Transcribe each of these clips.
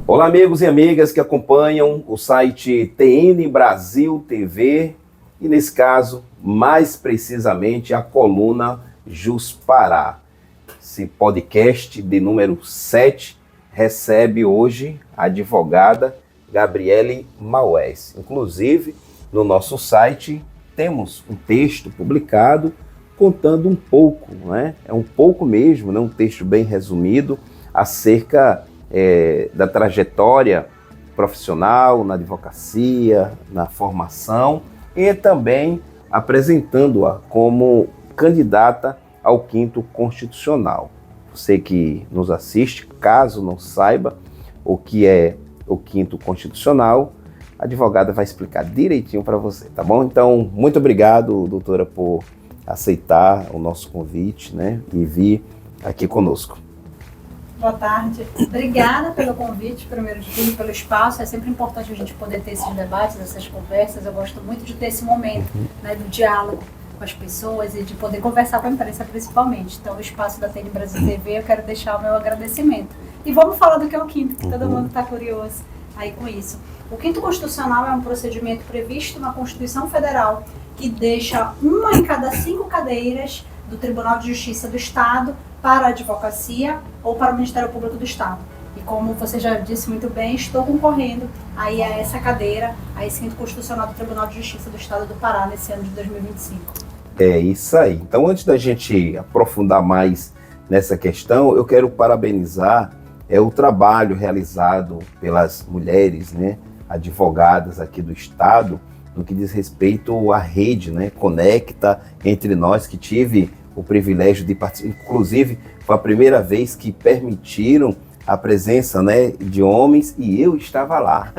Olá, amigos e amigas que acompanham o site TN Brasil TV e, nesse caso, mais precisamente, a coluna Jus Pará. Esse podcast de número 7 recebe hoje a advogada Gabriele Maués. Inclusive, no nosso site temos um texto publicado contando um pouco, né? É um pouco mesmo, né? Um texto bem resumido acerca da trajetória profissional na advocacia, na formação e também apresentando-a como candidata ao 5º Constitucional. Você que nos assiste, caso não saiba o que é o 5º Constitucional, a advogada vai explicar direitinho para você, tá bom? Então, muito obrigado, doutora, por aceitar o nosso convite, né, e vir aqui conosco. Boa tarde. Obrigada pelo convite, primeiro de tudo, pelo espaço. É sempre importante a gente poder ter esses debates, essas conversas. Eu gosto muito de ter esse momento, né, do diálogo com as pessoas e de poder conversar com a imprensa principalmente. Então, o espaço da TN Brasil TV, eu quero deixar o meu agradecimento. E vamos falar do que é o 5º, que todo mundo está curioso aí com isso. O 5º Constitucional é um procedimento previsto na Constituição Federal que deixa 1 em cada 5 cadeiras do Tribunal de Justiça do Estado para a advocacia ou para o Ministério Público do Estado. E como você já disse muito bem, estou concorrendo aí a essa cadeira, a esse 5º Constitucional do Tribunal de Justiça do Estado do Pará nesse ano de 2025. É isso aí. Então, antes da gente aprofundar mais nessa questão, eu quero parabenizar o trabalho realizado pelas mulheres, né, advogadas aqui do Estado, no que diz respeito à rede, né, Conecta Entre Nós, que tive o privilégio de participar. Inclusive, foi a primeira vez que permitiram a presença, né, de homens e eu estava lá.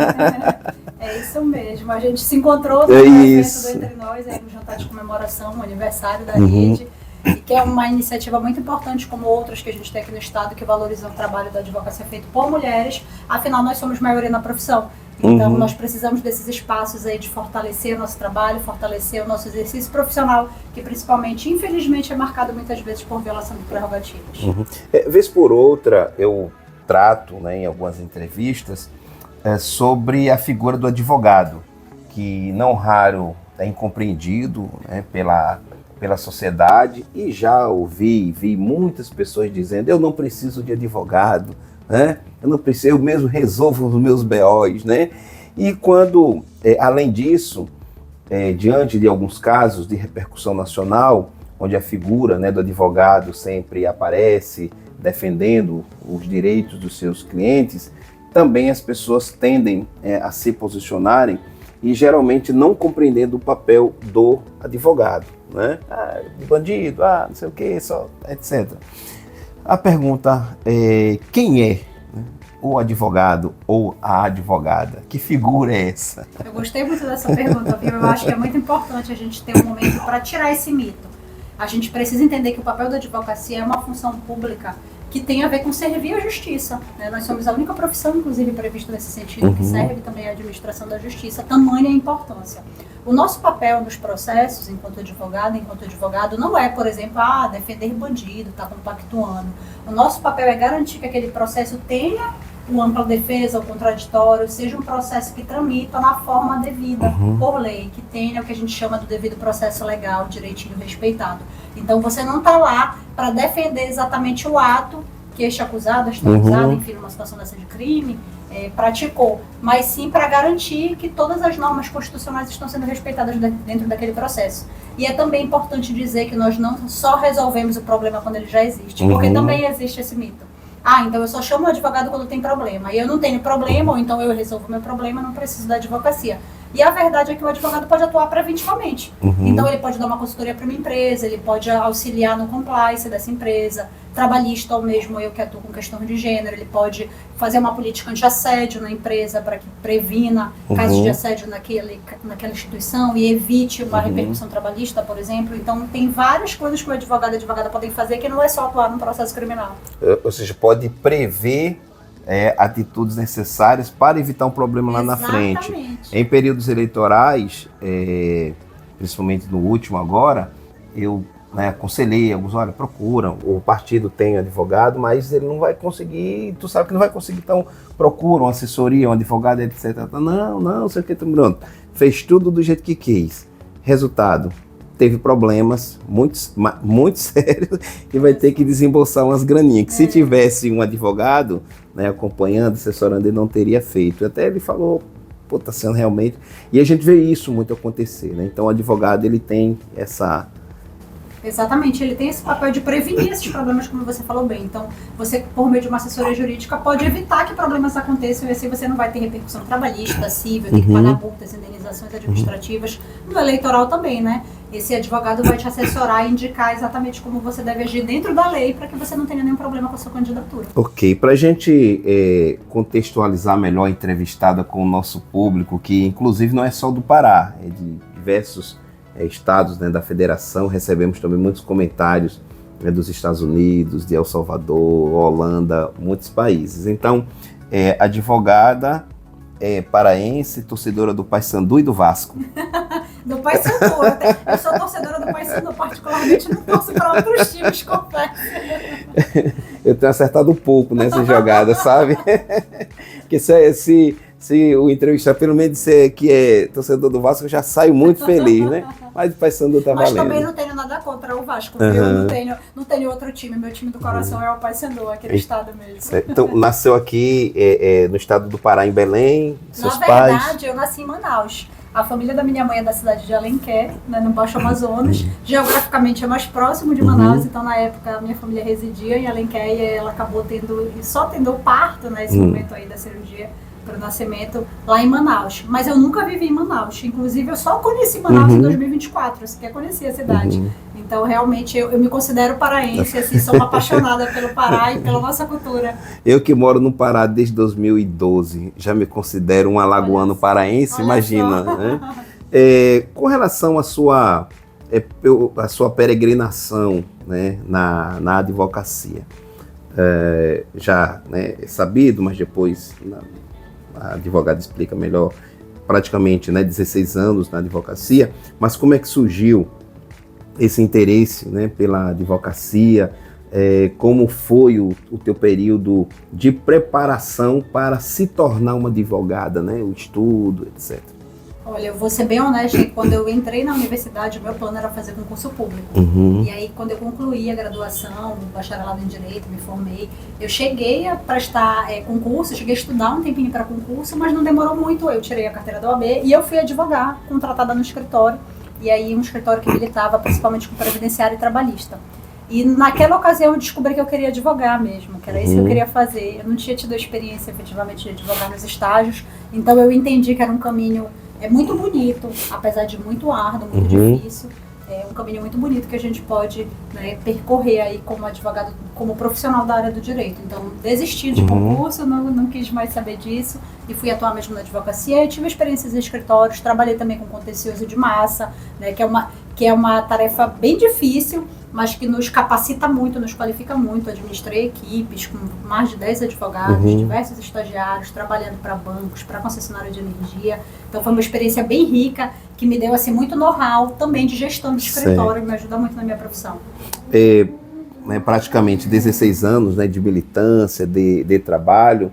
É isso mesmo. A gente se encontrou no evento do Entre Nós, aí no jantar de comemoração, no aniversário da rede, e que é uma iniciativa muito importante, como outras que a gente tem aqui no Estado, que valorizam o trabalho da advocacia feito por mulheres. Afinal, nós somos maioria na profissão. Então, nós precisamos desses espaços aí de fortalecer o nosso trabalho, fortalecer o nosso exercício profissional, que principalmente, infelizmente, é marcado muitas vezes por violação de prerrogativas. Vez por outra, eu trato, né, em algumas entrevistas sobre a figura do advogado, que não raro é incompreendido, né, pela sociedade, e já vi muitas pessoas dizendo: eu não preciso de advogado, né? Eu não preciso, eu mesmo resolvo os meus BOs, né? E quando, além disso, diante de alguns casos de repercussão nacional, onde a figura, né, do advogado sempre aparece defendendo os direitos dos seus clientes, também as pessoas tendem a se posicionarem e geralmente não compreendendo o papel do advogado, né? Bandido, não sei o que, só, etc. A pergunta é: quem é o advogado ou a advogada? Que figura é essa? Eu gostei muito dessa pergunta, viu? Eu acho que é muito importante a gente ter um momento para tirar esse mito. A gente precisa entender que o papel da advocacia é uma função pública que tem a ver com servir a justiça, né? Nós somos a única profissão, inclusive, prevista nesse sentido, que serve também à administração da justiça, tamanha a importância. O nosso papel nos processos, enquanto advogado, não é, por exemplo, defender bandido, tá compactuando. O nosso papel é garantir que aquele processo tenha uma ampla defesa, o contraditório, seja um processo que tramita na forma devida, por lei, que tenha o que a gente chama do devido processo legal, direitinho respeitado. Então, você não está lá para defender exatamente o ato que este acusado, esta acusada, enfim, numa situação dessa de crime, praticou, mas sim para garantir que todas as normas constitucionais estão sendo respeitadas dentro daquele processo. E é também importante dizer que nós não só resolvemos o problema quando ele já existe, porque também existe esse mito. Então eu só chamo o advogado quando tem problema, e eu não tenho problema, ou então eu resolvo o meu problema, não preciso da advocacia. E a verdade é que o advogado pode atuar preventivamente. Então ele pode dar uma consultoria para uma empresa, ele pode auxiliar no compliance dessa empresa, trabalhista ou mesmo eu que atuo com questão de gênero, ele pode fazer uma política anti-assédio na empresa para que previna casos de assédio naquela instituição e evite uma repercussão trabalhista, por exemplo. Então tem várias coisas que o advogado e a advogada podem fazer que não é só atuar num processo criminal. Ou seja, pode prever atitudes necessárias para evitar um problema lá na frente. Em períodos eleitorais, principalmente no último agora, eu né, aconselhei alguns, olha, procuram, o partido tem advogado, mas ele não vai conseguir, tu sabe que não vai conseguir, então procura uma assessoria, um advogado, etc. Não, sei o que, pronto. Fez tudo do jeito que quis. Resultado, teve problemas muito sérios e vai ter que desembolsar umas graninhas, que se tivesse um advogado, né, acompanhando, assessorando, ele não teria feito. Até ele falou, pô, tá sendo realmente... E a gente vê isso muito acontecer, né? Então o advogado, ele tem essa... Exatamente, ele tem esse papel de prevenir esses problemas, como você falou bem. Então, você, por meio de uma assessoria jurídica, pode evitar que problemas aconteçam e assim você não vai ter repercussão trabalhista, civil, tem que pagar multas, indenizações administrativas. No eleitoral também, né? Esse advogado vai te assessorar e indicar exatamente como você deve agir dentro da lei para que você não tenha nenhum problema com a sua candidatura. Ok, para a gente contextualizar melhor a entrevistada com o nosso público, que inclusive não é só do Pará, é de diversos estados, né, da federação, recebemos também muitos comentários, né, dos Estados Unidos, de El Salvador, Holanda, muitos países. Então, advogada, paraense, torcedora do Paysandu e do Vasco. Do Paysandu, eu sou torcedora do Paysandu, particularmente não torço para outros times, confesso. Eu tenho acertado um pouco nessa jogada, sabe? Porque se o entrevistado pelo menos disser que é torcedor do Vasco, eu já saio muito feliz, né? Mas o Paysandu tá valendo. Mas também não tenho nada contra o Vasco, eu não tenho outro time, meu time do coração é o Paysandu, aquele estado mesmo. Então, nasceu aqui no estado do Pará, em Belém, seus pais? Na verdade, eu nasci em Manaus. A família da minha mãe é da cidade de Alenquer, né, no Baixo Amazonas. Geograficamente é mais próximo de Manaus, então na época a minha família residia em Alenquer e ela acabou tendo o parto, né, esse momento aí da cirurgia para o nascimento lá em Manaus. Mas eu nunca vivi em Manaus, inclusive eu só conheci Manaus em 2024, eu sequer conheci a cidade. Então realmente eu me considero paraense, assim, sou uma apaixonada pelo Pará e pela nossa cultura. Eu que moro no Pará desde 2012, já me considero um alagoano paraense, imagina. Né? Com relação à sua peregrinação, né, na advocacia, já, né, é sabido, mas depois a advogada explica melhor, praticamente, né, 16 anos na advocacia, mas como é que surgiu esse interesse, né, pela advocacia, como foi o teu período de preparação para se tornar uma advogada, né, o estudo, etc. Olha, eu vou ser bem honesta, quando eu entrei na universidade, o meu plano era fazer concurso público. E aí, quando eu concluí a graduação, bacharelado em Direito, me formei, eu cheguei a prestar concurso, cheguei a estudar um tempinho para concurso, mas não demorou muito, eu tirei a carteira da OAB e eu fui advogar, contratada no escritório, e aí um escritório que militava principalmente com previdenciário e trabalhista. E naquela ocasião eu descobri que eu queria advogar mesmo, que era isso que eu queria fazer. Eu não tinha tido a experiência efetivamente de advogar nos estágios, então eu entendi que era um caminho muito bonito, apesar de muito árduo, muito difícil. É um caminho muito bonito que a gente pode, né, percorrer aí como advogado, como profissional da área do direito. Então, desisti de concurso, não quis mais saber disso e fui atuar mesmo na advocacia. Eu tive experiências em escritórios, trabalhei também com contencioso de massa, né, que é uma tarefa bem difícil, mas que nos capacita muito, nos qualifica muito. Administrei equipes com mais de 10 advogados, diversos estagiários, trabalhando para bancos, para concessionária de energia. Então foi uma experiência bem rica, que me deu assim, muito know-how também de gestão de escritório, me ajuda muito na minha profissão. Praticamente 16 anos, né, de militância, de trabalho,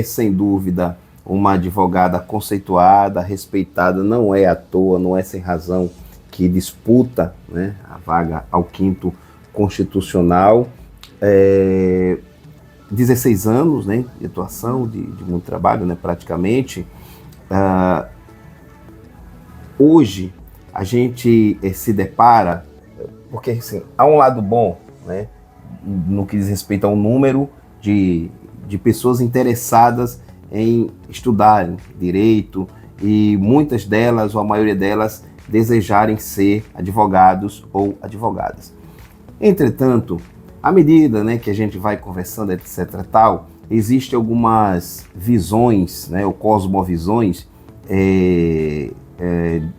sem dúvida uma advogada conceituada, respeitada, não é à toa, não é sem razão que disputa, né, a vaga ao 5º Constitucional. 16 anos, né, de atuação, de muito trabalho, né, praticamente. Hoje a gente se depara, porque assim, há um lado bom, né, no que diz respeito ao número de pessoas interessadas em estudar direito, e muitas delas, ou a maioria delas, desejarem ser advogados ou advogadas. Entretanto, à medida, né, que a gente vai conversando, etc. tal, existem algumas visões, né, ou cosmovisões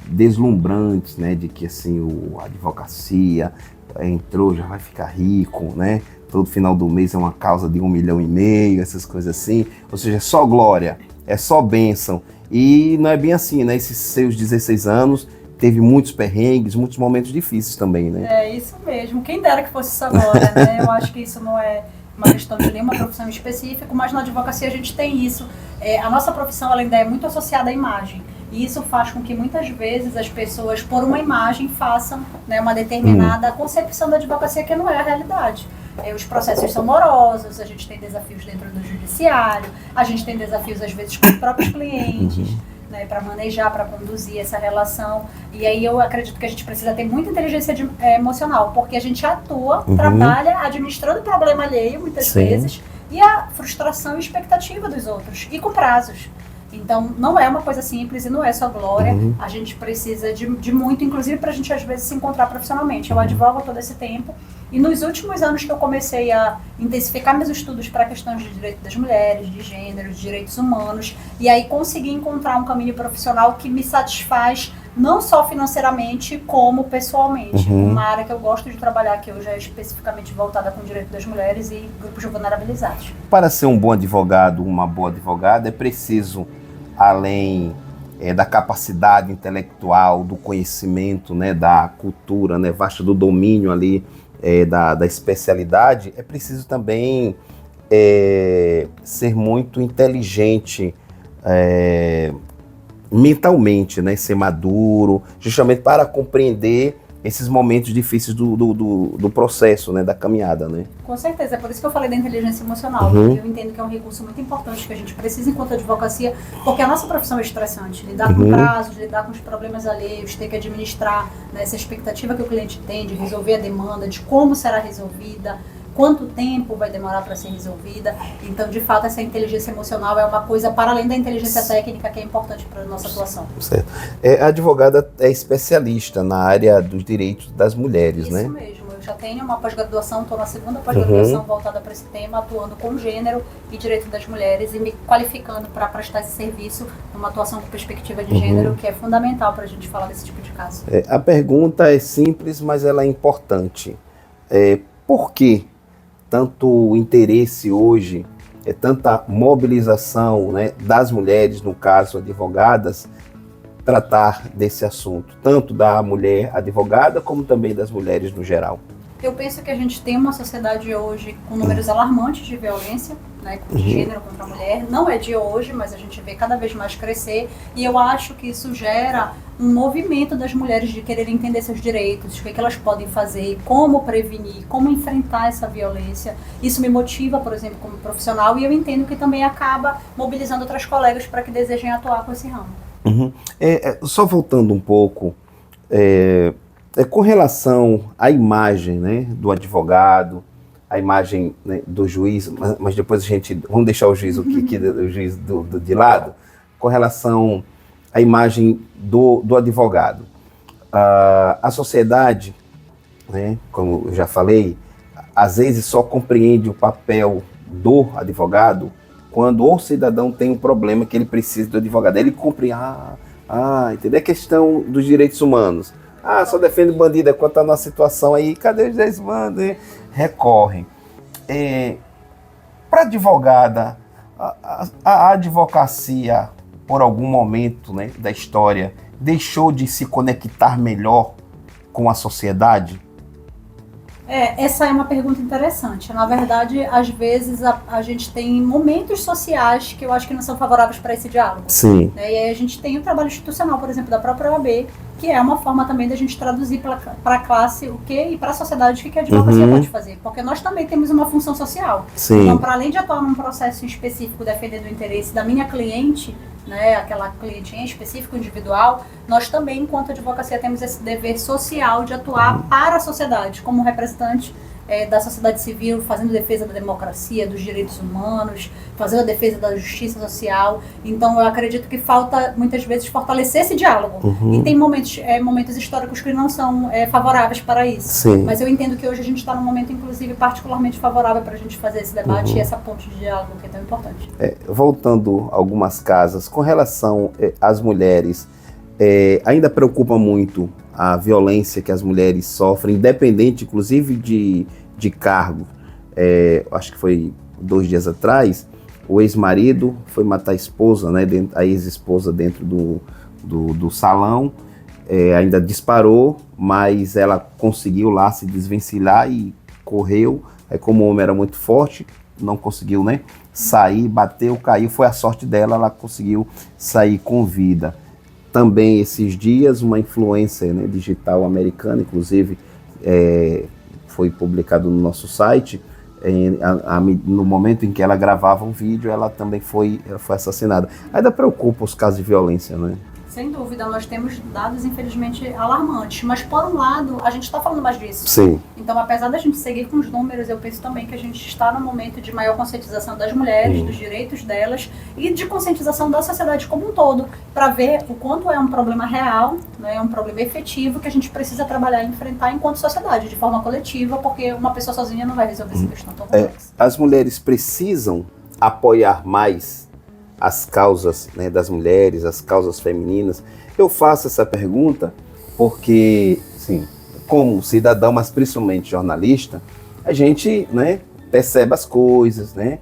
deslumbrantes, né, de que assim, a advocacia entrou, já vai ficar rico, né, todo final do mês é uma causa de 1,5 milhão, essas coisas assim, ou seja, é só glória, é só bênção. E não é bem assim, né, esses seus 16 anos teve muitos perrengues, muitos momentos difíceis também, né? É isso mesmo. Quem dera que fosse isso agora, né? Eu acho que isso não é uma questão de nenhuma profissão específica, mas na advocacia a gente tem isso. A nossa profissão, ela ainda é muito associada à imagem. E isso faz com que muitas vezes as pessoas, por uma imagem, façam, né, uma determinada concepção da advocacia que não é a realidade. Os processos são morosos, a gente tem desafios dentro do judiciário, a gente tem desafios às vezes com os próprios clientes, né, para manejar, para conduzir essa relação. E aí eu acredito que a gente precisa ter muita inteligência emocional, porque a gente atua, trabalha administrando o problema alheio, muitas vezes, e a frustração e expectativa dos outros, e com prazos. Então, não é uma coisa simples e não é só glória. A gente precisa de muito, inclusive para a gente às vezes se encontrar profissionalmente. Eu advogo todo esse tempo e nos últimos anos que eu comecei a intensificar meus estudos para questões de direito das mulheres, de gênero, de direitos humanos, e aí consegui encontrar um caminho profissional que me satisfaz não só financeiramente, como pessoalmente. Uma área que eu gosto de trabalhar, que hoje é especificamente voltada com o direito das mulheres e grupos vulnerabilizados. Para ser um bom advogado, uma boa advogada, é preciso, além da capacidade intelectual, do conhecimento, né, da cultura, né, vasta, do domínio ali, da especialidade, é preciso também ser muito inteligente mentalmente, né, ser maduro, justamente para compreender esses momentos difíceis do processo, né, da caminhada, né? Com certeza, é por isso que eu falei da inteligência emocional. Eu entendo que é um recurso muito importante que a gente precisa enquanto advocacia, porque a nossa profissão é estressante. Lidar com prazos, lidar com os problemas alheios, ter que administrar, né, essa expectativa que o cliente tem de resolver a demanda, de como será resolvida, quanto tempo vai demorar para ser resolvida. Então, de fato, essa inteligência emocional é uma coisa para além da inteligência técnica que é importante para a nossa atuação. Certo. A advogada é especialista na área dos direitos das mulheres, né? Isso mesmo. Eu já tenho uma pós-graduação, estou na segunda pós-graduação voltada para esse tema, atuando com gênero e direito das mulheres e me qualificando para prestar esse serviço numa atuação com perspectiva de gênero, que é fundamental para a gente falar desse tipo de caso. A pergunta é simples, mas ela é importante. Por que tanto interesse hoje, tanta mobilização, né, das mulheres, no caso advogadas, tratar desse assunto, tanto da mulher advogada como também das mulheres no geral? Eu penso que a gente tem uma sociedade hoje com números alarmantes de violência, né, de gênero contra a mulher. Não é de hoje, mas a gente vê cada vez mais crescer. E eu acho que isso gera um movimento das mulheres de querer entender seus direitos, o que elas podem fazer, como prevenir, como enfrentar essa violência. Isso me motiva, por exemplo, como profissional, e eu entendo que também acaba mobilizando outras colegas para que desejem atuar com esse ramo. Só voltando um pouco, com relação à imagem, né, do advogado, a imagem, né, do juiz, mas depois vamos deixar o juiz, o juiz de lado, com relação à imagem do advogado. A sociedade, né, como eu já falei, às vezes só compreende o papel do advogado quando o cidadão tem um problema que ele precisa do advogado. Ele compreende, entendeu? A questão dos direitos humanos. Só defende bandido, quanto à nossa situação aí, cadê os 10 bandos? Recorrem. Para advogada, a advocacia, por algum momento, né, da história, deixou de se conectar melhor com a sociedade? Essa é uma pergunta interessante. Na verdade, às vezes a gente tem momentos sociais que eu acho que não são favoráveis para esse diálogo. Sim. E aí a gente tem o trabalho institucional, por exemplo, da própria OAB, que é uma forma também da gente traduzir para a classe e para a sociedade o que a advocacia pode fazer. Porque nós também temos uma função social. Sim. Então, para além de atuar num processo específico defendendo o interesse da minha cliente, né, aquela cliente em específico, individual, nós também, enquanto advocacia, temos esse dever social de atuar para a sociedade, como representante da sociedade civil, fazendo defesa da democracia, dos direitos humanos, fazendo a defesa da justiça social. Então, eu acredito que falta, muitas vezes, fortalecer esse diálogo. E tem momentos históricos que não são favoráveis para isso. Sim. Mas eu entendo que hoje a gente está num momento, inclusive, particularmente favorável para a gente fazer esse debate e essa ponte de diálogo que é tão importante. Voltando a algumas casas, com relação às mulheres, ainda preocupa muito a violência que as mulheres sofrem, independente, inclusive, de cargo. Acho que foi 2 dias atrás, o ex-marido foi matar a esposa, né, a ex-esposa dentro do salão. ainda disparou, mas ela conseguiu lá se desvencilhar e correu. Aí, como o homem era muito forte, não conseguiu, né, sair, bateu, caiu, foi a sorte dela, ela conseguiu sair com vida. Também esses dias, uma influencer, né, digital americana, inclusive foi publicado no nosso site, no momento em que ela gravava um vídeo, ela também foi assassinada. Ainda preocupa os casos de violência, né? Sem dúvida, nós temos dados, infelizmente, alarmantes. Mas, por um lado, a gente está falando mais disso. Sim. Então, apesar da gente seguir com os números, eu penso também que a gente está num momento de maior conscientização das mulheres, dos direitos delas e de conscientização da sociedade como um todo, para ver o quanto é um problema real, né, é um problema efetivo que a gente precisa trabalhar e enfrentar enquanto sociedade, de forma coletiva, porque uma pessoa sozinha não vai resolver essa questão tão complexa. As mulheres precisam apoiar mais as causas, né, das mulheres, as causas femininas. Eu faço essa pergunta porque, sim, como cidadão, mas principalmente jornalista, a gente, né, percebe as coisas, né?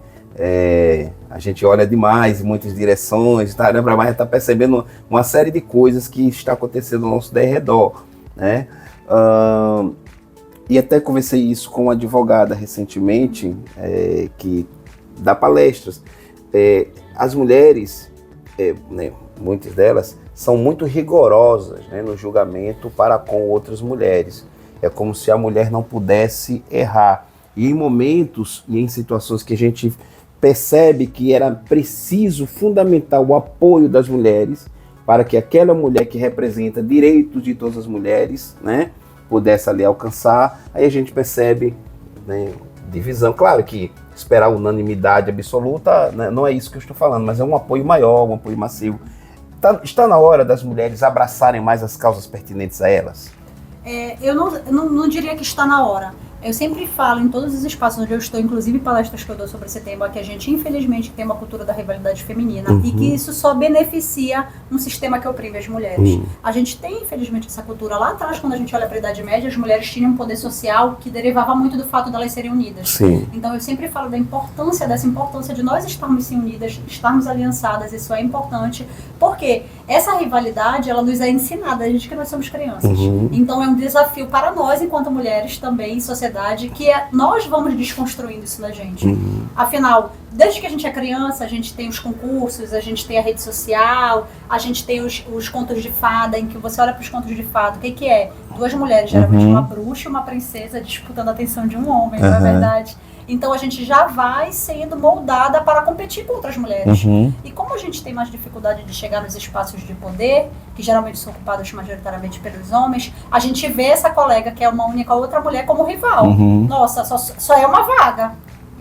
A gente olha demais em muitas direções, tá, né, mas está percebendo uma série de coisas que está acontecendo ao nosso derredor, né? E até conversei isso com uma advogada recentemente, que dá palestras. As mulheres, né, muitas delas, são muito rigorosas, né, no julgamento para com outras mulheres. É como se a mulher não pudesse errar. E em momentos e em situações que a gente percebe que era preciso, fundamental, o apoio das mulheres para que aquela mulher que representa direitos de todas as mulheres, né, pudesse ali alcançar, aí a gente percebe, né, divisão. Claro que esperar unanimidade absoluta, né, não é isso que eu estou falando, mas é um apoio maior, um apoio massivo. Está na hora das mulheres abraçarem mais as causas pertinentes a elas? Eu não diria que está na hora. Eu sempre falo em todos os espaços onde eu estou, inclusive palestras que eu dou sobre esse tema, que a gente infelizmente tem uma cultura da rivalidade feminina e que isso só beneficia um sistema que oprime as mulheres. A gente tem infelizmente essa cultura. Lá atrás, quando a gente olha para a Idade Média, as mulheres tinham um poder social que derivava muito do fato de elas serem unidas. Sim. Então eu sempre falo dessa importância de nós estarmos unidas, estarmos aliançadas. Isso é importante, porque essa rivalidade, ela nos é ensinada, a gente que nós somos crianças. Então é um desafio para nós, enquanto mulheres também, sociedade, que nós vamos desconstruindo isso na gente. Afinal, desde que a gente é criança, a gente tem os concursos, a gente tem a rede social, a gente tem os contos de fada, em que você olha para os contos de fada, o que é? Duas mulheres, geralmente uma bruxa e uma princesa, disputando a atenção de um homem, não é verdade? Então a gente já vai sendo moldada para competir com outras mulheres. E como a gente tem mais dificuldade de chegar nos espaços de poder, que geralmente são ocupados majoritariamente pelos homens, a gente vê essa colega, que é uma única outra mulher, como rival. Nossa, só é uma vaga.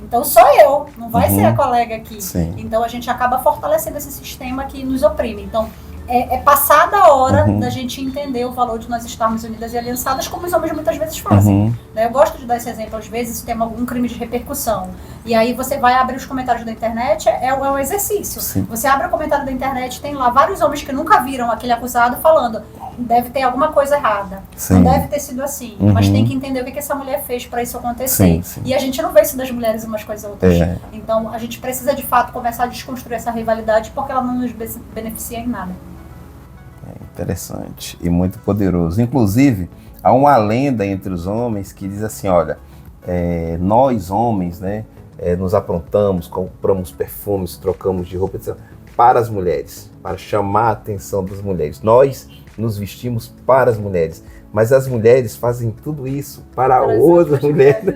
Então sou eu, não vai ser a colega aqui. Sim. Então a gente acaba fortalecendo esse sistema que nos oprime. Então é passada a hora da gente entender o valor de nós estarmos unidas e aliançadas, como os homens muitas vezes fazem. Né? Eu gosto de dar esse exemplo, às vezes tem algum crime de repercussão. E aí você vai abrir os comentários da internet, é um exercício. Sim. Você abre o comentário da internet, tem lá vários homens que nunca viram aquele acusado falando: deve ter alguma coisa errada, não deve ter sido assim, mas tem que entender o que essa mulher fez para isso acontecer. E a gente não vê isso das mulheres umas com as outras. Então a gente precisa de fato começar a desconstruir essa rivalidade, porque ela não nos beneficia em nada. Interessante e muito poderoso. Inclusive, há uma lenda entre os homens que diz assim: olha, nós homens, né, nos aprontamos, compramos perfumes, trocamos de roupa, etc., para as mulheres, para chamar a atenção das mulheres. Nós nos vestimos para as mulheres, mas as mulheres fazem tudo isso para outras mulheres.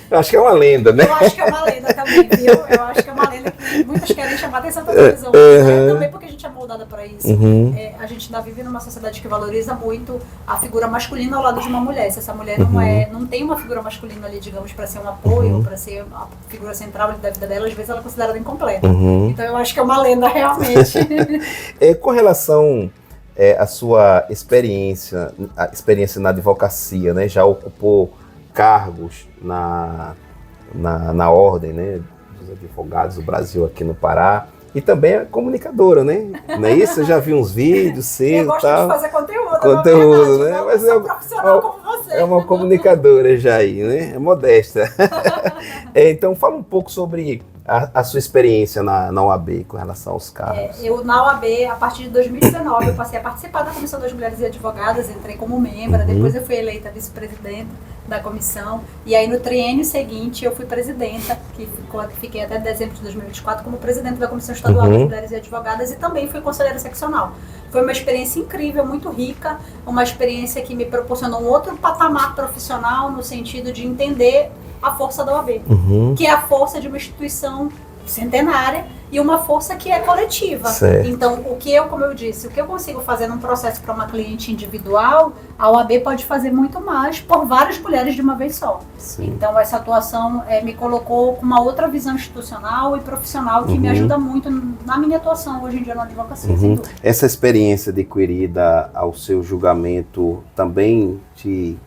Eu acho que é uma lenda, né? Eu acho que é uma lenda também, viu? Eu acho que é uma lenda que muitas querem chamar a atenção das pessoas, né? Também porque a gente é moldada para isso. A gente ainda vive numa sociedade que valoriza muito a figura masculina ao lado de uma mulher. Se essa mulher não tem uma figura masculina ali, digamos, para ser um apoio, para ser a figura central da vida dela, às vezes ela é considerada incompleta. Então eu acho que é uma lenda realmente. Com relação à sua experiência na advocacia, né? Já ocupou cargos na ordem, né, dos advogados do Brasil aqui no Pará, e também é comunicadora, né? Não é isso? Eu já vi uns vídeos seus. Eu gosto de fazer conteúdo, conteúdo, né? Mas é profissional como você. É uma comunicadora já aí, né? É modesta. Então fala um pouco sobre a sua experiência na OAB com relação aos cargos? Eu, na OAB, a partir de 2019, eu passei a participar da Comissão das Mulheres e Advogadas, entrei como membro, depois eu fui eleita vice-presidenta da comissão, e aí no triênio seguinte eu fui presidenta, fiquei até dezembro de 2024 como presidente da Comissão Estadual das Mulheres e Advogadas, e também fui conselheira seccional. Foi uma experiência incrível, muito rica, uma experiência que me proporcionou um outro patamar profissional no sentido de entender a força da OAB, que é a força de uma instituição centenária e uma força que é coletiva. Certo. Então, como eu disse, o que eu consigo fazer num processo para uma cliente individual, a OAB pode fazer muito mais por várias mulheres de uma vez só. Sim. Então, essa atuação me colocou com uma outra visão institucional e profissional que me ajuda muito na minha atuação hoje em dia na advocacia, sem dúvida. Essa experiência adquirida ao seu julgamento também te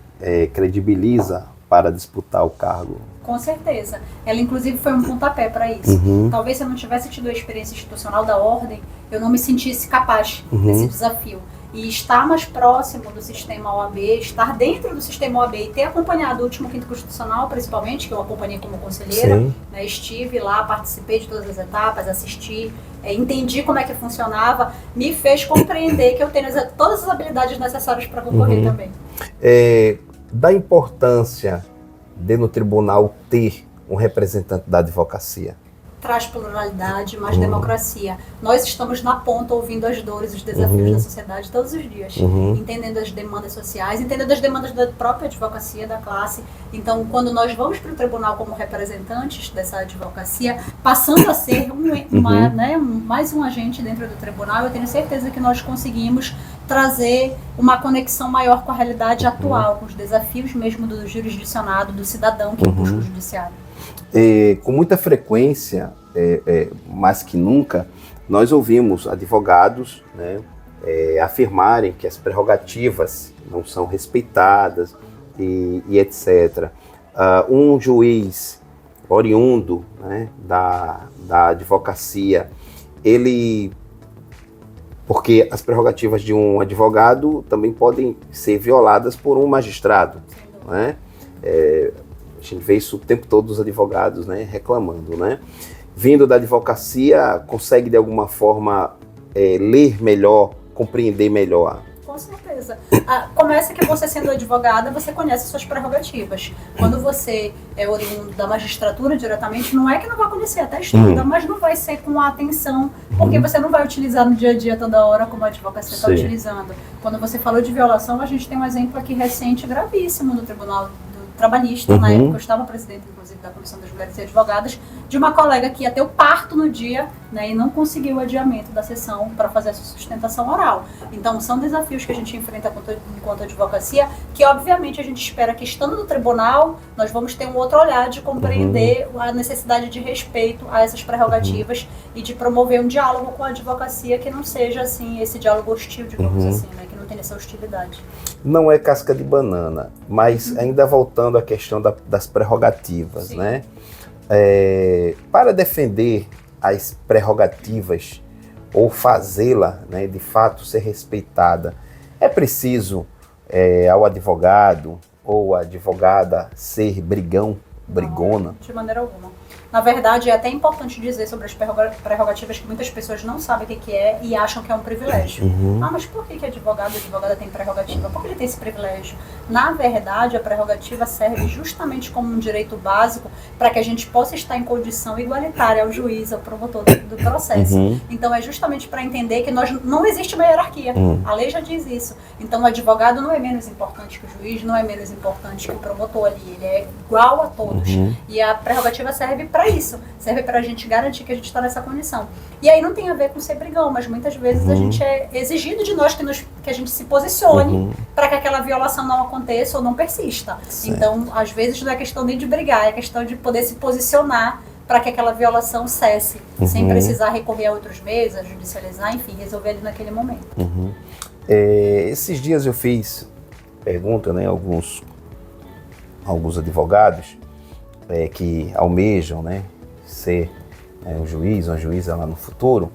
credibiliza para disputar o cargo? Com certeza. Ela, inclusive, foi um pontapé para isso. Talvez se eu não tivesse tido a experiência institucional da ordem, eu não me sentisse capaz desse desafio. E estar mais próximo do sistema OAB, estar dentro do sistema OAB e ter acompanhado o último quinto constitucional, principalmente, que eu acompanhei como conselheira, né, estive lá, participei de todas as etapas, assisti, entendi como é que funcionava, me fez compreender que eu tenho todas as habilidades necessárias para concorrer também. Da importância de no tribunal ter um representante da advocacia? Traz pluralidade, mais democracia. Nós estamos na ponta ouvindo as dores, os desafios da sociedade todos os dias, entendendo as demandas sociais, entendendo as demandas da própria advocacia, da classe. Então, quando nós vamos para o tribunal como representantes dessa advocacia, passando a ser mais um agente dentro do tribunal, eu tenho certeza que nós conseguimos trazer uma conexão maior com a realidade atual, com os desafios mesmo do jurisdicionado, do cidadão que busca o judiciário. Com muita frequência, mais que nunca, nós ouvimos advogados, né, afirmarem que as prerrogativas não são respeitadas e etc. Um juiz oriundo, né, da advocacia, porque as prerrogativas de um advogado também podem ser violadas por um magistrado, né? A gente vê isso o tempo todo dos advogados, né, reclamando, né? Vindo da advocacia, consegue de alguma forma ler melhor, compreender melhor? Com certeza. Começa que você sendo advogada, você conhece suas prerrogativas. Quando você é oriundo da magistratura diretamente, não é que não vai conhecer, até estuda, mas não vai ser com atenção, porque você não vai utilizar no dia a dia toda hora como a advocacia está utilizando. Quando você falou de violação, a gente tem um exemplo aqui recente, gravíssimo, no Tribunal Trabalhista, na época eu estava presidente, inclusive, da Comissão das Mulheres e Advogadas, de uma colega que ia ter o parto no dia, né, e não conseguiu o adiamento da sessão para fazer a sustentação oral. Então, são desafios que a gente enfrenta enquanto advocacia, que obviamente a gente espera que, estando no tribunal, nós vamos ter um outro olhar de compreender a necessidade de respeito a essas prerrogativas e de promover um diálogo com a advocacia que não seja, assim, esse diálogo hostil, digamos assim, né, que não tenha essa hostilidade. Não é casca de banana, mas ainda voltando à questão das prerrogativas, né? Para defender as prerrogativas ou fazê-la, né, de fato ser respeitada, é preciso ao advogado ou a advogada ser brigona? Não, de maneira alguma. Na verdade, é até importante dizer sobre as prerrogativas que muitas pessoas não sabem o que é e acham que é um privilégio. Mas por que advogada tem prerrogativa? Por que ele tem esse privilégio? Na verdade, a prerrogativa serve justamente como um direito básico para que a gente possa estar em condição igualitária ao juiz, ao promotor do processo. Então, é justamente para entender que não existe uma hierarquia. A lei já diz isso. Então, o advogado não é menos importante que o juiz, não é menos importante que o promotor ali. Ele é igual a todos. E a prerrogativa serve para isso, serve para a gente garantir que a gente está nessa condição. E aí não tem a ver com ser brigão, mas muitas vezes a gente é exigido de nós que a gente se posicione para que aquela violação não aconteça ou não persista. Certo. Então, às vezes não é questão nem de brigar, é questão de poder se posicionar para que aquela violação cesse, sem precisar recorrer a outros meios, a judicializar, enfim, resolver ali naquele momento. Esses dias eu fiz pergunta, né, alguns advogados que almejam, né, ser um juiz, uma juíza lá no futuro,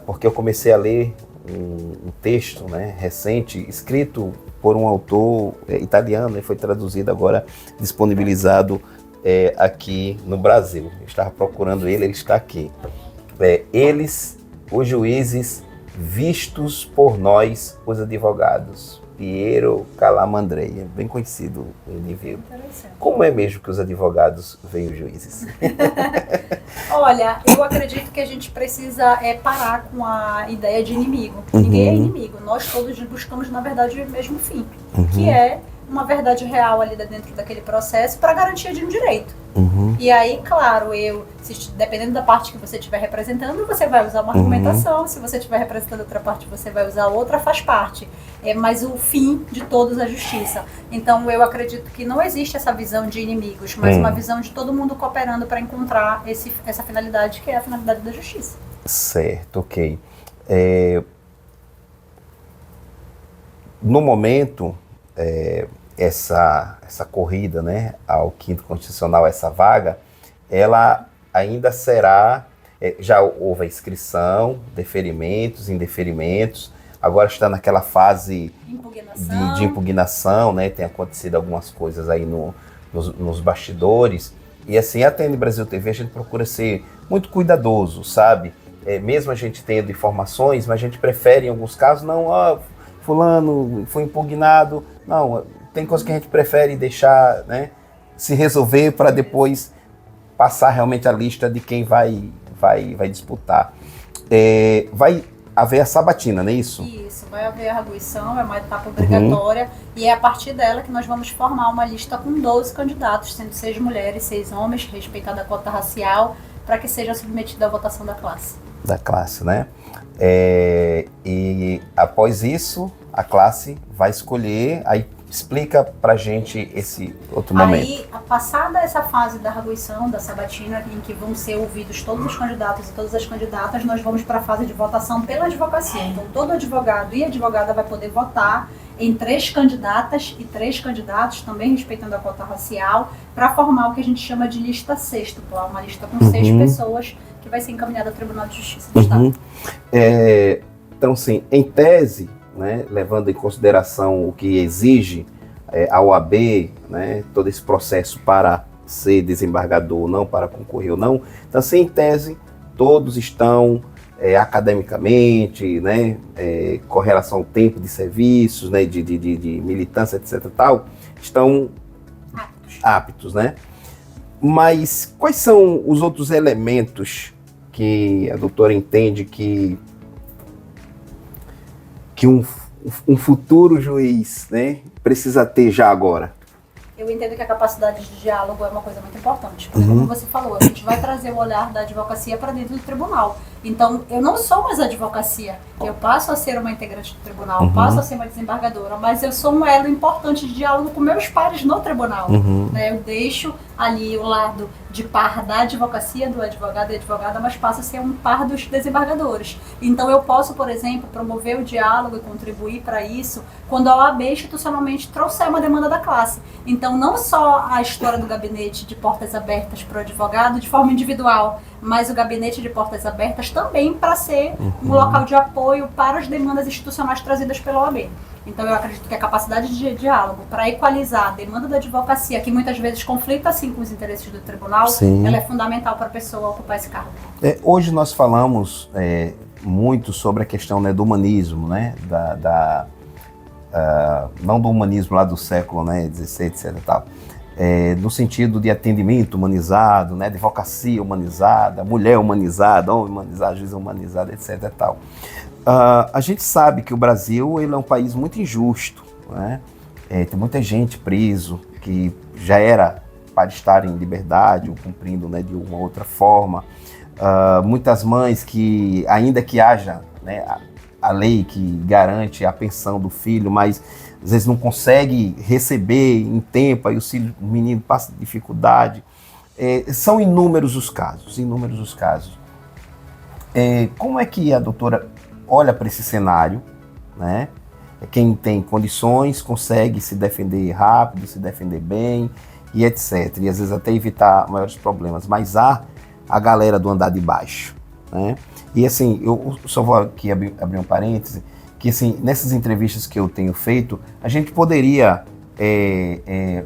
porque eu comecei a ler um texto, né, recente, escrito por um autor italiano, e foi traduzido agora, disponibilizado aqui no Brasil. Eu estava procurando ele está aqui. Os juízes vistos por nós, os advogados. Piero Calamandrei, é bem conhecido o indivíduo. Como é mesmo que os advogados veem os juízes? Olha, eu acredito que a gente precisa parar com a ideia de inimigo. Ninguém é inimigo. Nós todos buscamos, na verdade, o mesmo fim, que é uma verdade real ali dentro daquele processo para garantia de um direito. E aí, claro, dependendo da parte que você estiver representando, você vai usar uma argumentação. Se você estiver representando outra parte, você vai usar outra, faz parte. Mas o fim de todos é a justiça. Então, eu acredito que não existe essa visão de inimigos, mas uma visão de todo mundo cooperando para encontrar essa finalidade, que é a finalidade da justiça. Certo, ok. No momento, essa corrida, né, ao quinto constitucional, essa vaga, ela ainda será, já houve a inscrição, deferimentos, indeferimentos, agora está naquela fase de impugnação, né, tem acontecido algumas coisas aí nos bastidores, e assim, a TN Brasil TV, a gente procura ser muito cuidadoso, sabe? Mesmo a gente tendo informações, mas a gente prefere, em alguns casos, não, fulano foi impugnado, não, tem coisas que a gente prefere deixar, né, se resolver para depois passar realmente a lista de quem vai disputar. Vai haver a sabatina, não é isso? Isso, vai haver a arguição, é uma etapa obrigatória, e é a partir dela que nós vamos formar uma lista com 12 candidatos, sendo 6 mulheres, 6 homens, respeitada a cota racial, para que seja submetida à votação da classe. Da classe, né? E após isso, a classe vai escolher, aí explica pra gente esse outro momento. Aí, passada essa fase da arguição, da sabatina, em que vão ser ouvidos todos os candidatos e todas as candidatas, nós vamos para a fase de votação pela advocacia. Então, todo advogado e advogada vai poder votar em 3 candidatas e 3 candidatos, também respeitando a cota racial, para formar o que a gente chama de lista sextupla, uma lista com 6 pessoas que vai ser encaminhada ao Tribunal de Justiça do Estado. Então, sim, em tese, né, levando em consideração o que exige a OAB, né, todo esse processo para ser desembargador ou não, para concorrer ou não, então, assim, em tese, todos estão academicamente, né, com relação ao tempo de serviços, né, de militância, etc. Tal, estão aptos, né? Mas quais são os outros elementos que a doutora entende que um futuro juiz, né, precisa ter já agora? Eu entendo que a capacidade de diálogo é uma coisa muito importante. Porque, como você falou, a gente vai trazer o olhar da advocacia para dentro do tribunal. Então, eu não sou mais advocacia. Eu passo a ser uma integrante do tribunal, passo a ser uma desembargadora, mas eu sou um elo importante de diálogo com meus pares no tribunal. Né? Eu deixo ali o lado de par da advocacia, do advogado e advogada, mas passo a ser um par dos desembargadores. Então, eu posso, por exemplo, promover o diálogo e contribuir para isso quando a OAB institucionalmente trouxer uma demanda da classe. Então, não só a história do gabinete de portas abertas para o advogado de forma individual, mas o gabinete de portas abertas também para ser um local de apoio para as demandas institucionais trazidas pela OAB. Então, eu acredito que a capacidade de diálogo para equalizar a demanda da advocacia, que muitas vezes conflita assim com os interesses do tribunal, ela é fundamental para a pessoa ocupar esse cargo. Hoje nós falamos muito sobre a questão, né, do humanismo, né, não do humanismo lá do século, né, 16, etc. Tal. No sentido de atendimento humanizado, né, advocacia humanizada, mulher humanizada, homem humanizado, juiz humanizado, etc. Tal. A gente sabe que o Brasil ele é um país muito injusto, né? Tem muita gente preso que já era para estar em liberdade ou cumprindo, né, de uma outra forma. Muitas mães que, ainda que haja, né, a lei que garante a pensão do filho, mas às vezes não consegue receber em tempo, aí o menino passa dificuldade. São inúmeros os casos, inúmeros os casos. Como é que a doutora olha para esse cenário, né? Quem tem condições consegue se defender rápido, se defender bem e etc. E às vezes até evitar maiores problemas, mas há a galera do andar de baixo, né? E assim, eu só vou aqui abrir um parêntese, que assim, nessas entrevistas que eu tenho feito, a gente poderia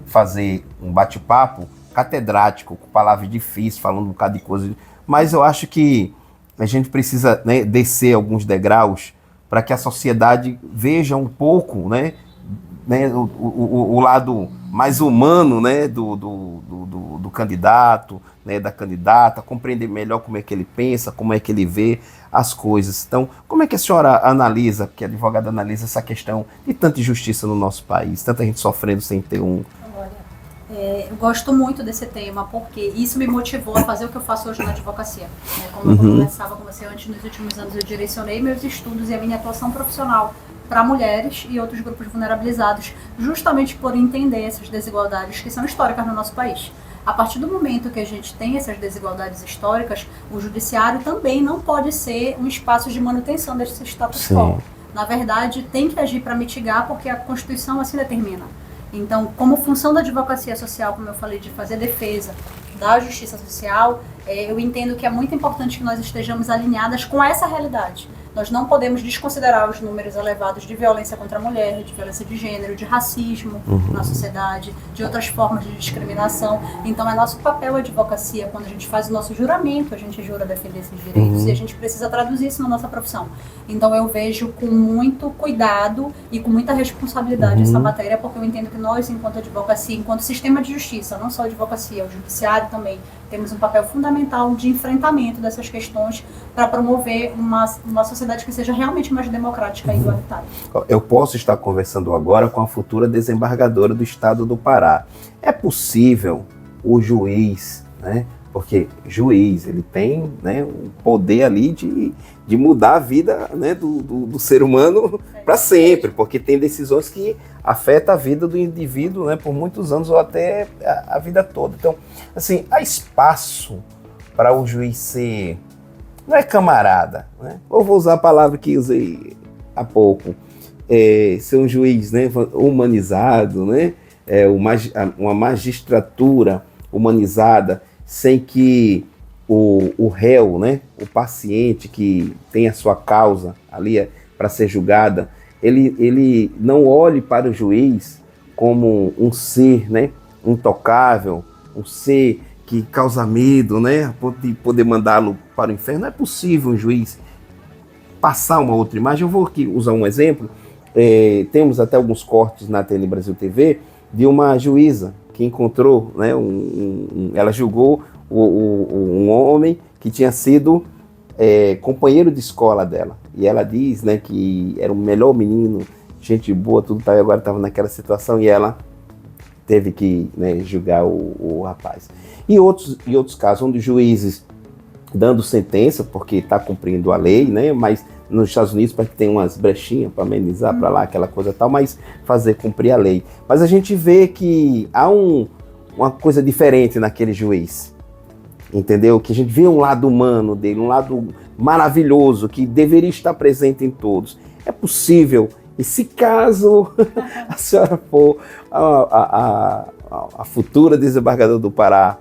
fazer um bate-papo catedrático, com palavras difíceis, falando um bocado de coisa, mas eu acho que a gente precisa, né, descer alguns degraus para que a sociedade veja um pouco, né, o lado mais humano, né, do candidato, né, da candidata, compreender melhor como é que ele pensa, como é que ele vê as coisas. Então, como é que a senhora analisa, que a advogada analisa essa questão de tanta injustiça no nosso país, tanta gente sofrendo sem ter um... Eu gosto muito desse tema, porque isso me motivou a fazer o que eu faço hoje na advocacia. Né? Como eu conversava com você antes, nos últimos anos eu direcionei meus estudos e a minha atuação profissional para mulheres e outros grupos vulnerabilizados, justamente por entender essas desigualdades que são históricas no nosso país. A partir do momento que a gente tem essas desigualdades históricas, o judiciário também não pode ser um espaço de manutenção desse status quo. Na verdade, tem que agir para mitigar, porque a Constituição assim determina. Então, como função da advocacia social, como eu falei, de fazer defesa da justiça social, eu entendo que é muito importante que nós estejamos alinhadas com essa realidade. Nós não podemos desconsiderar os números elevados de violência contra a mulher, de violência de gênero, de racismo na sociedade, de outras formas de discriminação. Então, é nosso papel a advocacia, quando a gente faz o nosso juramento, a gente jura defender esses direitos e a gente precisa traduzir isso na nossa profissão. Então, eu vejo com muito cuidado e com muita responsabilidade essa matéria, porque eu entendo que nós, enquanto advocacia, enquanto sistema de justiça, não só a advocacia, o judiciário também, temos um papel fundamental de enfrentamento dessas questões para promover uma sociedade que seja realmente mais democrática e igualitária. Eu posso estar conversando agora com a futura desembargadora do estado do Pará. É possível o juiz, né? Porque juiz, ele tem, né, um poder ali de mudar a vida, né, do ser humano para sempre, porque tem decisões que afetam a vida do indivíduo, né, por muitos anos ou até a vida toda. Então, assim, há espaço para o juiz ser, não é camarada, né? Ou vou usar a palavra que usei há pouco, ser um juiz, né, humanizado, né, uma magistratura humanizada, sem que o réu, né, o paciente que tem a sua causa ali para ser julgada, ele não olhe para o juiz como um ser, né, intocável, um ser que causa medo, né, de poder mandá-lo para o inferno. Não é possível um juiz passar uma outra imagem. Eu vou aqui usar um exemplo. Temos até alguns cortes na TN Brasil TV de uma juíza que encontrou, né, ela julgou um homem que tinha sido companheiro de escola dela. E ela diz, né, que era o melhor menino, gente boa, tudo tal, e agora estava naquela situação e ela teve que, né, julgar o rapaz. E outros casos, onde juízes dando sentença, porque está cumprindo a lei, né, mas nos Estados Unidos para que tem umas brechinhas para amenizar para lá, aquela coisa tal, mas fazer cumprir a lei. Mas a gente vê que há uma coisa diferente naquele juiz, entendeu? Que a gente vê um lado humano dele, um lado maravilhoso, que deveria estar presente em todos. É possível, e se caso a senhora for a futura desembargadora do Pará,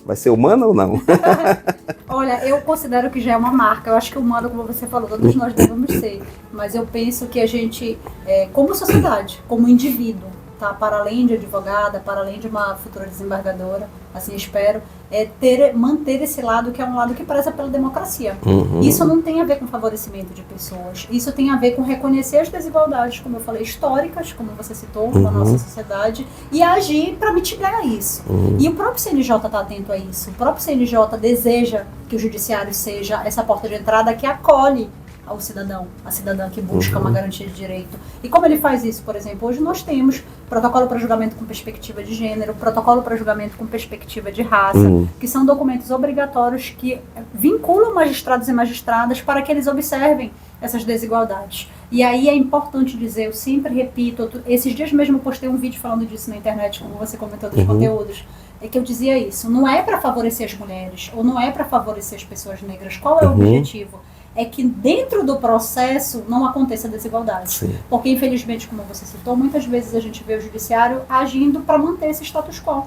vai ser humana ou não? Olha, eu considero que já é uma marca. Eu acho que humano, como você falou, todos nós devemos ser. Mas eu penso que a gente, como sociedade, como indivíduo, tá, para além de advogada, para além de uma futura desembargadora, assim espero, manter esse lado que é um lado que preza pela democracia. Isso não tem a ver com favorecimento de pessoas, isso tem a ver com reconhecer as desigualdades, como eu falei, históricas, como você citou, da nossa sociedade, e agir para mitigar isso. E o próprio CNJ está atento a isso, o próprio CNJ deseja que o judiciário seja essa porta de entrada que acolhe ao cidadão, a cidadã que busca uma garantia de direito. E como ele faz isso, por exemplo, hoje nós temos protocolo para julgamento com perspectiva de gênero, protocolo para julgamento com perspectiva de raça, que são documentos obrigatórios que vinculam magistrados e magistradas para que eles observem essas desigualdades. E aí é importante dizer, eu sempre repito, esses dias mesmo eu postei um vídeo falando disso na internet, como você comentou dos conteúdos, é que eu dizia isso, não é para favorecer as mulheres, ou não é para favorecer as pessoas negras. Qual é o objetivo? É que dentro do processo não aconteça desigualdade. Sim. Porque, infelizmente, como você citou, muitas vezes a gente vê o judiciário agindo para manter esse status quo.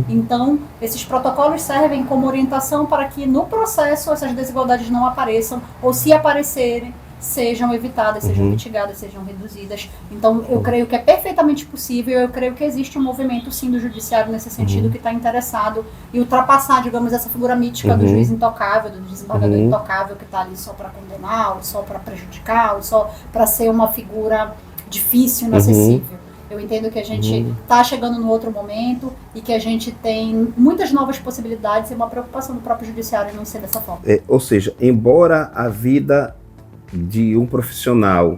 Então, esses protocolos servem como orientação para que no processo essas desigualdades não apareçam, ou se aparecerem, sejam evitadas, sejam mitigadas, sejam reduzidas. Então, eu creio que é perfeitamente possível, eu creio que existe um movimento, sim, do judiciário nesse sentido, que está interessado em ultrapassar, digamos, essa figura mítica do juiz intocável, do desembargador intocável, que está ali só para condenar, ou só para prejudicar, ou só para ser uma figura difícil, inacessível. Eu entendo que a gente está chegando no outro momento e que a gente tem muitas novas possibilidades e uma preocupação do próprio judiciário em não ser dessa forma. Ou seja, embora a vida de um profissional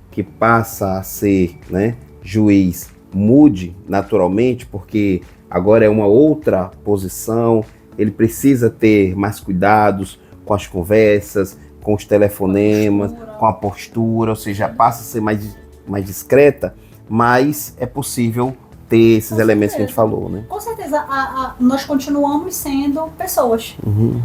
que passa a ser, né, juiz mude naturalmente, porque agora é uma outra posição, ele precisa ter mais cuidados com as conversas, com os telefonemas, com a postura, ou seja, passa a ser mais discreta, mas é possível ter esses elementos que a gente falou, né? Com certeza, nós continuamos sendo pessoas.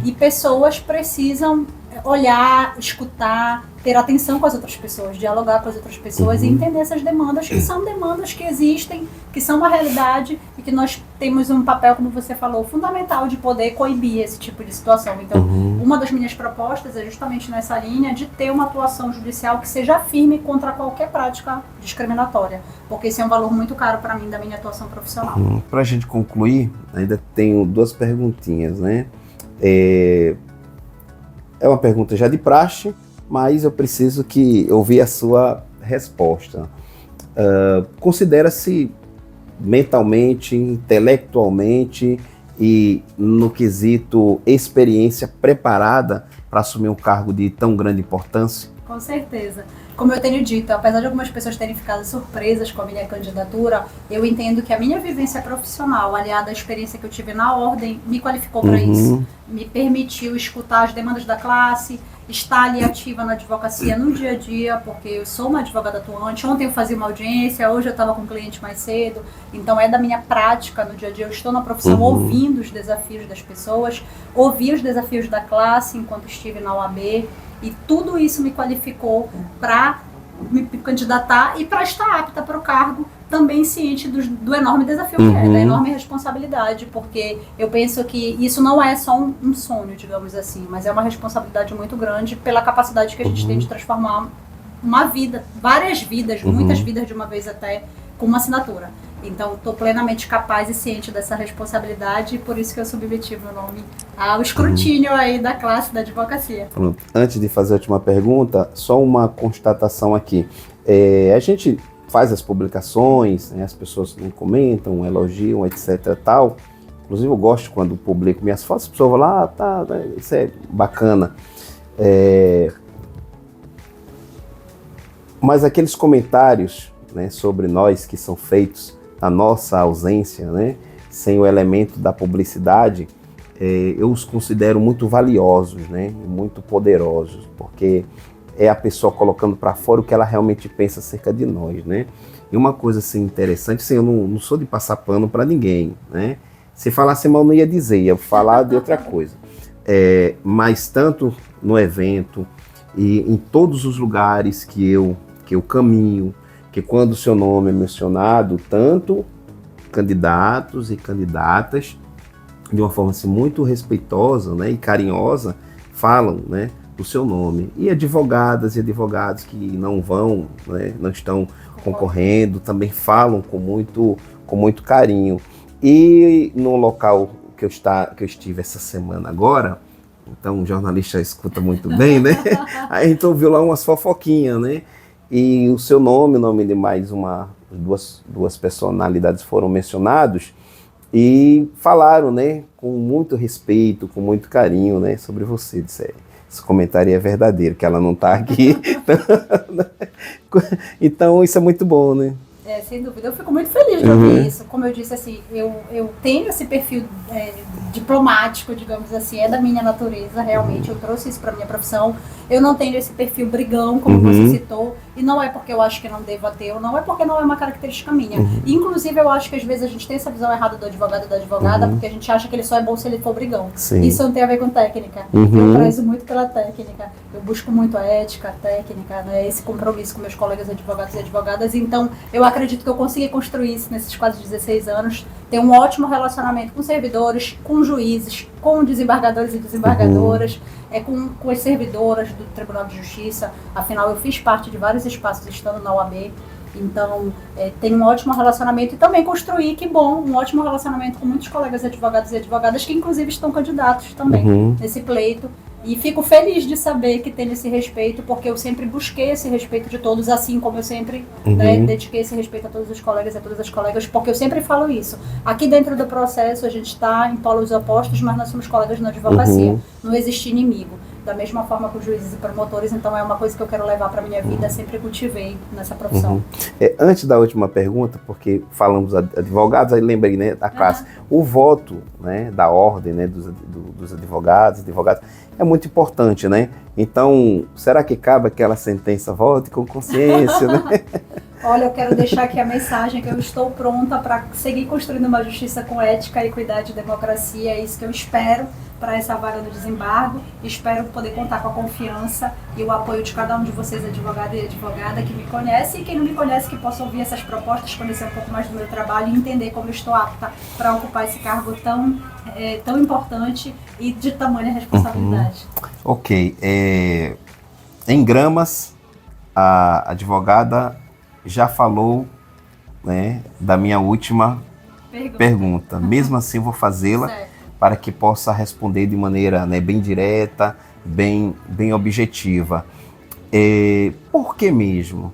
E pessoas precisam olhar, escutar, ter atenção com as outras pessoas, dialogar com as outras pessoas e entender essas demandas, que são demandas que existem, que são uma realidade e que nós temos um papel, como você falou, fundamental de poder coibir esse tipo de situação. Então, uma das minhas propostas é justamente nessa linha de ter uma atuação judicial que seja firme contra qualquer prática discriminatória, porque esse é um valor muito caro para mim da minha atuação profissional. Para a gente concluir, ainda tenho 2 perguntinhas, né? É uma pergunta já de praxe, mas eu preciso ouvir a sua resposta. Considera-se mentalmente, intelectualmente e no quesito experiência preparada para assumir um cargo de tão grande importância? Com certeza. Como eu tenho dito, apesar de algumas pessoas terem ficado surpresas com a minha candidatura, eu entendo que a minha vivência profissional, aliada à experiência que eu tive na ordem, me qualificou para isso. Me permitiu escutar as demandas da classe, estar ali ativa na advocacia no dia a dia, porque eu sou uma advogada atuante. Ontem eu fazia uma audiência, hoje eu estava com um cliente mais cedo. Então é da minha prática no dia a dia. Eu estou na profissão ouvindo os desafios das pessoas, ouvi os desafios da classe enquanto estive na OAB. E tudo isso me qualificou para me candidatar e para estar apta para o cargo, também ciente do enorme desafio que é, da enorme responsabilidade, porque eu penso que isso não é só um sonho, digamos assim, mas é uma responsabilidade muito grande pela capacidade que a gente tem de transformar uma vida, várias vidas, muitas vidas de uma vez até, com uma assinatura. Então, estou plenamente capaz e ciente dessa responsabilidade e por isso que eu submeti meu nome ao escrutínio aí da classe da advocacia. Pronto. Antes de fazer a última pergunta, só uma constatação aqui. A gente faz as publicações, né, as pessoas comentam, elogiam, etc. Tal. Inclusive, eu gosto quando publico minhas fotos, as pessoas vão lá, tá, isso é bacana. Mas aqueles comentários, né, sobre nós que são feitos na nossa ausência, né, sem o elemento da publicidade, eu os considero muito valiosos, né, muito poderosos, porque é a pessoa colocando para fora o que ela realmente pensa acerca de nós, né? E uma coisa assim interessante, assim, eu não sou de passar pano para ninguém, né? Se falasse mal, não ia dizer, ia falar de outra coisa. Mas tanto no evento e em todos os lugares que eu caminho, que quando o seu nome é mencionado, tanto candidatos e candidatas, de uma forma assim, muito respeitosa, né, e carinhosa, falam, né, do seu nome. E advogadas e advogados que não vão, né, não estão concorrendo, também falam com muito carinho. E no local que eu estive essa semana agora, então o jornalista escuta muito bem, né? Aí a gente ouviu lá umas fofoquinhas, né? E o seu nome, o nome de mais duas personalidades foram mencionados e falaram, né, com muito respeito, com muito carinho, né, sobre você. Disseram, esse comentário é verdadeiro, que ela não está aqui. Então isso é muito bom, né? Sem dúvida. Eu fico muito feliz de ouvir isso. Como eu disse, assim, eu tenho esse perfil diplomático, digamos assim, é da minha natureza, realmente. Eu trouxe isso para minha profissão. Eu não tenho esse perfil brigão, como você citou, e não é porque eu acho que não devo ter, ou não é porque não é uma característica minha. Inclusive, eu acho que às vezes a gente tem essa visão errada do advogado e da advogada, porque a gente acha que ele só é bom se ele for brigão. Sim. Isso não tem a ver com técnica. Eu prezo muito pela técnica. Eu busco muito a ética, a técnica, né, esse compromisso com meus colegas advogados e advogadas. Então, eu acredito que eu consegui construir juiz, nesses quase 16 anos, tem um ótimo relacionamento com servidores, com juízes, com desembargadores e desembargadoras, com as servidoras do Tribunal de Justiça. Afinal, eu fiz parte de vários espaços estando na OAB. Então, tem um ótimo relacionamento e também construir, que bom, um ótimo relacionamento com muitos colegas advogados e advogadas que inclusive estão candidatos também nesse pleito. E fico feliz de saber que tem esse respeito, porque eu sempre busquei esse respeito de todos, assim como eu sempre dediquei esse respeito a todos os colegas e a todas as colegas, porque eu sempre falo isso. Aqui dentro do processo a gente está em polos opostos, mas nós somos colegas na advocacia. Não existe inimigo. Da mesma forma com juízes e promotores, então é uma coisa que eu quero levar para a minha vida, sempre cultivei nessa profissão. Antes da última pergunta, porque falamos advogados, aí lembrei, né, da classe, o voto, né, da ordem, né, dos advogados, é muito importante, né? Então, será que cabe aquela sentença, vote com consciência, né? Olha, eu quero deixar aqui a mensagem que eu estou pronta para seguir construindo uma justiça com ética, equidade e democracia. É isso que eu espero para essa vaga do desembargo. Espero poder contar com a confiança e o apoio de cada um de vocês, advogado e advogada, que me conhece, e quem não me conhece, que possa ouvir essas propostas, conhecer um pouco mais do meu trabalho e entender como eu estou apta para ocupar esse cargo tão importante e de tamanha responsabilidade. Ok. Em Gramas, a advogada já falou, né, da minha última pergunta. Mesmo assim, vou fazê-la para que possa responder de maneira, né, bem direta, bem objetiva. Por que mesmo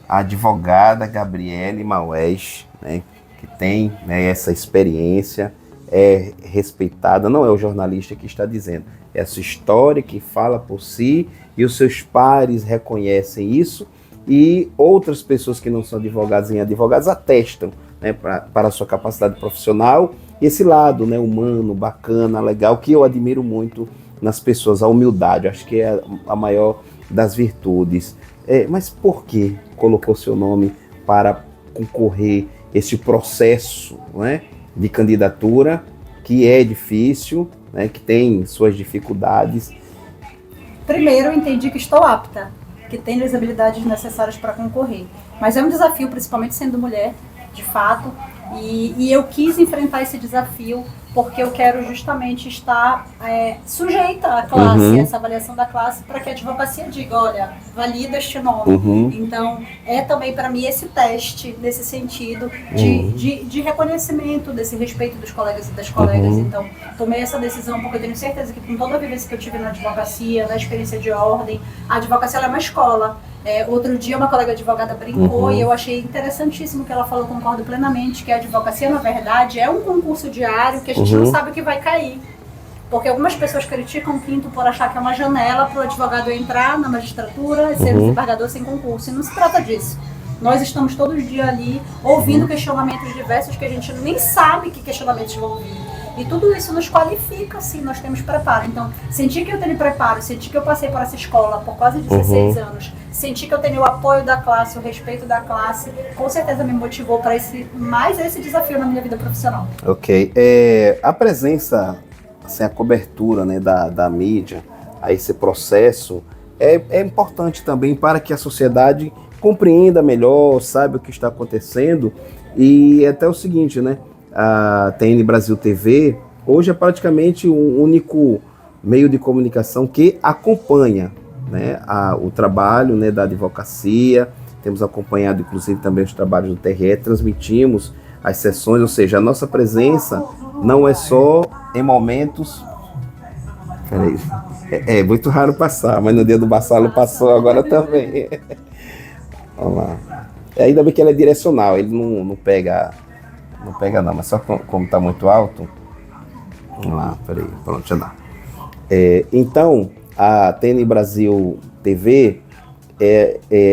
a advogada Gabriele Maués, né, que tem, né, essa experiência, é respeitada? Não é o jornalista que está dizendo, é a sua história que fala por si, e os seus pares reconhecem isso, e outras pessoas que não são advogadas e advogados atestam, né, para a sua capacidade profissional, esse lado, né, humano, bacana, legal, que eu admiro muito nas pessoas, a humildade, acho que é a maior das virtudes. Mas por que colocou seu nome para concorrer esse processo, né, de candidatura, que é difícil, né, que tem suas dificuldades? Primeiro, eu entendi que estou apta, que tenho as habilidades necessárias para concorrer. Mas é um desafio, principalmente sendo mulher, de fato, e eu quis enfrentar esse desafio porque eu quero justamente estar sujeita à classe, essa avaliação da classe, para que a advocacia diga, olha, valida este nome. Então, também para mim esse teste, nesse sentido, de reconhecimento, desse respeito dos colegas e das colegas. Então, tomei essa decisão porque eu tenho certeza que com toda a vivência que eu tive na advocacia, na experiência de ordem, a advocacia ela é uma escola. Outro dia uma colega advogada brincou e eu achei interessantíssimo o que ela falou, concordo plenamente, que a advocacia, na verdade, é um concurso diário que a gente não sabe o que vai cair. Porque algumas pessoas criticam o quinto por achar que é uma janela para o advogado entrar na magistratura e ser desembargador sem concurso. E não se trata disso. Nós estamos todos os dias ali ouvindo questionamentos diversos que a gente nem sabe que questionamentos vão vir. E tudo isso nos qualifica, sim, nós temos preparo. Então, sentir que eu tenho preparo, sentir que eu passei por essa escola por quase 16 anos, sentir que eu tenho o apoio da classe, o respeito da classe, com certeza me motivou para esse desafio na minha vida profissional. Ok. A presença, assim, a cobertura, né, da mídia a esse processo é importante também para que a sociedade compreenda melhor, saiba o que está acontecendo. E até o seguinte, né? A TN Brasil TV hoje é praticamente o único meio de comunicação que acompanha, né, o trabalho, né, da advocacia. Temos acompanhado inclusive também os trabalhos do TRE, transmitimos as sessões, ou seja, a nossa presença não é só em momentos... Peraí, é muito raro passar, mas no dia do Bassalo passou agora também. Vamos lá. Ainda bem que ele é direcional, ele não pega... Não pega não, mas só como está muito alto. Vamos lá, peraí, pronto, já dá. Então, a TN Brasil TV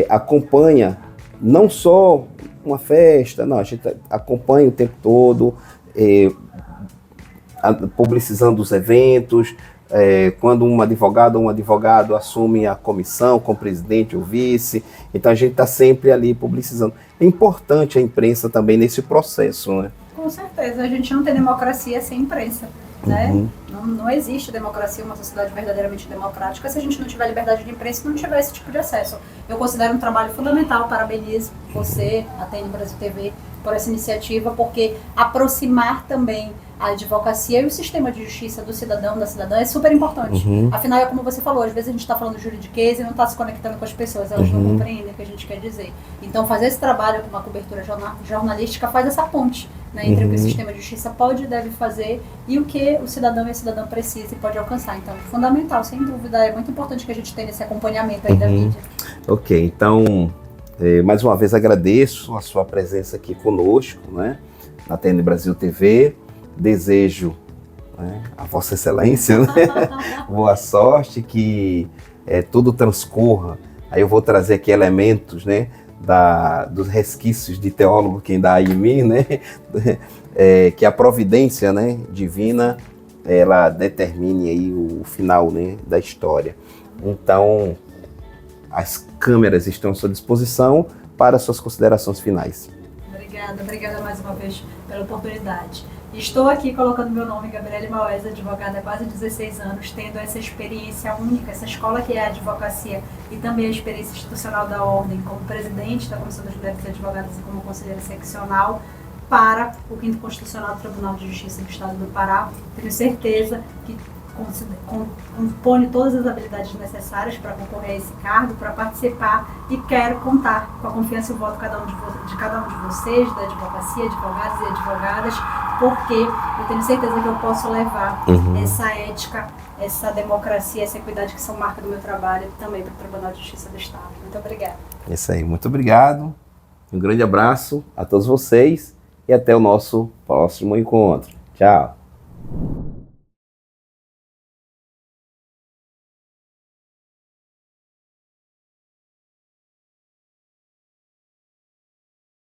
acompanha não só uma festa, não, a gente acompanha o tempo todo, publicizando os eventos, quando um advogado ou um advogado assume a comissão com o presidente ou vice, então a gente está sempre ali publicizando. É importante a imprensa também nesse processo, né? Com certeza, a gente não tem democracia sem imprensa, né? Não existe democracia, uma sociedade verdadeiramente democrática, se a gente não tiver liberdade de imprensa e não tiver esse tipo de acesso. Eu considero um trabalho fundamental, parabenizo você, a TN Brasil TV, por essa iniciativa, porque aproximar também a advocacia e o sistema de justiça do cidadão, da cidadã, é super importante. Afinal, é como você falou, às vezes a gente está falando de juridiquês e não está se conectando com as pessoas, elas não compreendem o que a gente quer dizer. Então, fazer esse trabalho com uma cobertura jornalística faz essa ponte, né, entre o que o sistema de justiça pode e deve fazer e o que o cidadão e a cidadã precisa e pode alcançar. Então, é fundamental, sem dúvida, é muito importante que a gente tenha esse acompanhamento aí da mídia. Ok, então, mais uma vez agradeço a sua presença aqui conosco, né, na TN Brasil TV. Desejo, né, a Vossa Excelência, né, boa sorte, que tudo transcorra. Aí eu vou trazer aqui elementos, né, dos resquícios de teólogo que ainda há em mim, né, que a providência, né, divina, ela determine aí o final, né, da história. Então, as câmeras estão à sua disposição para suas considerações finais. Obrigada mais uma vez pela oportunidade. Estou aqui colocando meu nome, Gabriele Maués, advogada há quase 16 anos, tendo essa experiência única, essa escola que é a advocacia e também a experiência institucional da Ordem, como presidente da Comissão das Mulheres Advogadas e como conselheira seccional para o 5º Constitucional do Tribunal de Justiça do Estado do Pará. Tenho certeza que compõe todas as habilidades necessárias para concorrer a esse cargo, para participar, e quero contar com a confiança e o voto de cada um de vocês, da advocacia, advogados e advogadas, porque eu tenho certeza que eu posso levar essa ética, essa democracia, essa equidade que são marca do meu trabalho também para o Tribunal de Justiça do Estado. Muito obrigada. Isso aí, muito obrigado. Um grande abraço a todos vocês e até o nosso próximo encontro. Tchau.